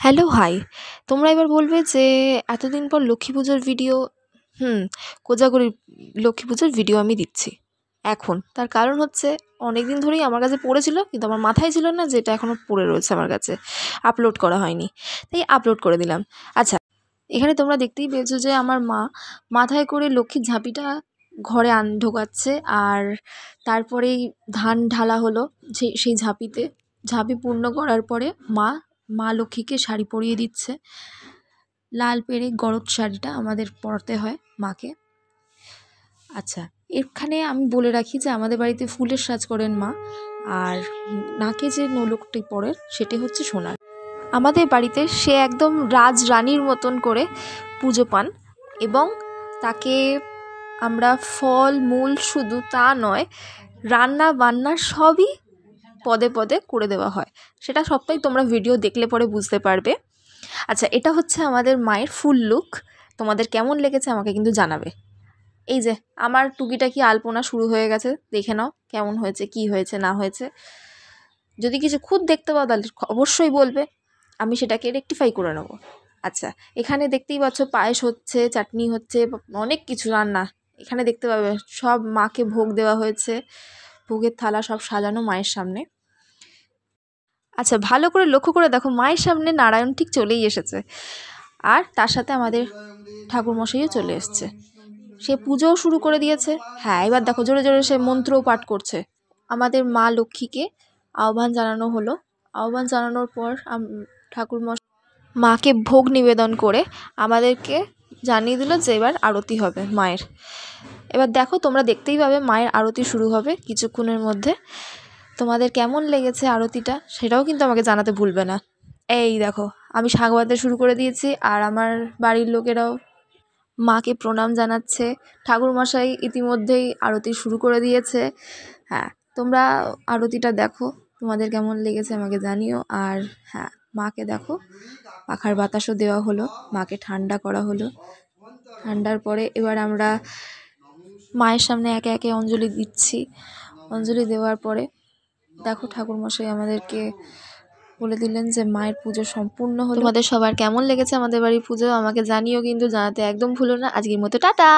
Hello, high. তোমরা এবার বলবে যে এতদিন পর লক্ষ্মী পুজোর ভিডিও। কোজাগরীর লক্ষ্মী পুজোর ভিডিও আমি দিচ্ছি এখন। তার কারণ হচ্ছে অনেক দিন ধরেই আমার কাছে পড়েছিল, কিন্তু আমার মাথায় ছিল না যে এটা এখনও পড়ে রয়েছে আমার কাছে, আপলোড করা হয়নি, তাই আপলোড করে দিলাম। আচ্ছা, এখানে তোমরা দেখতেই পেয়েছো যে আমার মা মাথায় করে লক্ষ্মীর ঝাঁপিটা ঘরে ঢোকাচ্ছে, আর তারপরেই ধান ঢালা হলো সেই ঝাঁপিতে। ঝাঁপি পূর্ণ করার পরে মা লক্ষ্মীকে শাড়ি পরিয়ে দিচ্ছে, লাল পেড়ে গরদ শাড়িটা আমাদের পরতে হয় মাকে। আচ্ছা, এখানে আমি বলে রাখি যে আমাদের বাড়িতে ফুলের সাজ করেন মা, আর নাকে যে নোলকটি পরেন সেটি হচ্ছে সোনার। আমাদের বাড়িতে সে একদম রাজরানীর মতন করে পুজো পান, এবং তাকে আমরা ফল মূল শুধু তা নয়, রান্না বান্না সবই পদে পদে করে দেওয়া হয়। সেটা সবটাই তোমরা ভিডিও দেখলে পরে বুঝতে পারবে। আচ্ছা, এটা হচ্ছে আমাদের মায়ের ফুল লুক। তোমাদের কেমন লেগেছে আমাকে কিন্তু জানাবে। এই যে আমার টুকিটাকি আলপনা শুরু হয়ে গেছে, দেখে নাও কেমন হয়েছে, কি হয়েছে না হয়েছে। যদি কিছু খুদ দেখতে পাও তাহলে অবশ্যই বলবে, আমি সেটাকে রেকটিফাই করে নেব। আচ্ছা, এখানে দেখতেই পাচ্ছ পায়েস হচ্ছে, চাটনি হচ্ছে, অনেক কিছু রান্না এখানে দেখতে পাবে। সব মাকে ভোগ দেওয়া হয়েছে, ভোগের থালা সব সাজানো মায়ের সামনে। আচ্ছা, ভালো করে লক্ষ্য করে দেখো, মায়ের সামনে নারায়ণ ঠিক চলেই এসেছে, আর তার সাথে আমাদের ঠাকুরমশাইও চলে এসছে। সে পুজোও শুরু করে দিয়েছে। হ্যাঁ, এবার দেখো জোরে জোরে সে মন্ত্রও পাঠ করছে। আমাদের মা লক্ষ্মীকে আহ্বান জানানো হলো। আহ্বান জানানোর পর ঠাকুরমশাই মাকে ভোগ নিবেদন করে আমাদেরকে জানিয়ে দিল যে এবার আরতি হবে মায়ের। এবার দেখো, তোমরা দেখতেই পাবে মায়ের আরতি শুরু হবে কিছুক্ষণের মধ্যে। তোমাদের কেমন লেগেছে আরতিটা সেটাও কিন্তু আমাকে জানাতে ভুলবে না। এই দেখো, আমি শাঁখ বাজতে শুরু করে দিয়েছি, আর আমার বাড়ির লোকেরাও মাকে প্রণাম জানাচ্ছে। ঠাকুরমশাই ইতিমধ্যেই আরতি শুরু করে দিয়েছে। হ্যাঁ, তোমরা আরতিটা দেখো, তোমাদের কেমন লেগেছে আমাকে জানিও। আর হ্যাঁ, মাকে দেখো পাখার বাতাসও দেওয়া হলো, মাকে ঠান্ডা করা হলো। ঠান্ডার পরে এবার আমরা মায়ের সামনে একে একে অঞ্জলি দিচ্ছি। অঞ্জলি দেওয়ার পরে দেখো ঠাকুরমশাই আমাদেরকে বলে দিলেন যে মায়ের পুজো সম্পূর্ণ হলো। তোমাদের সবার কেমন লেগেছে আমাদের বাড়ির পুজো আমাকে জানিও, কিন্তু জানাতে একদম ভুলো না। আজকের মতো টাটা।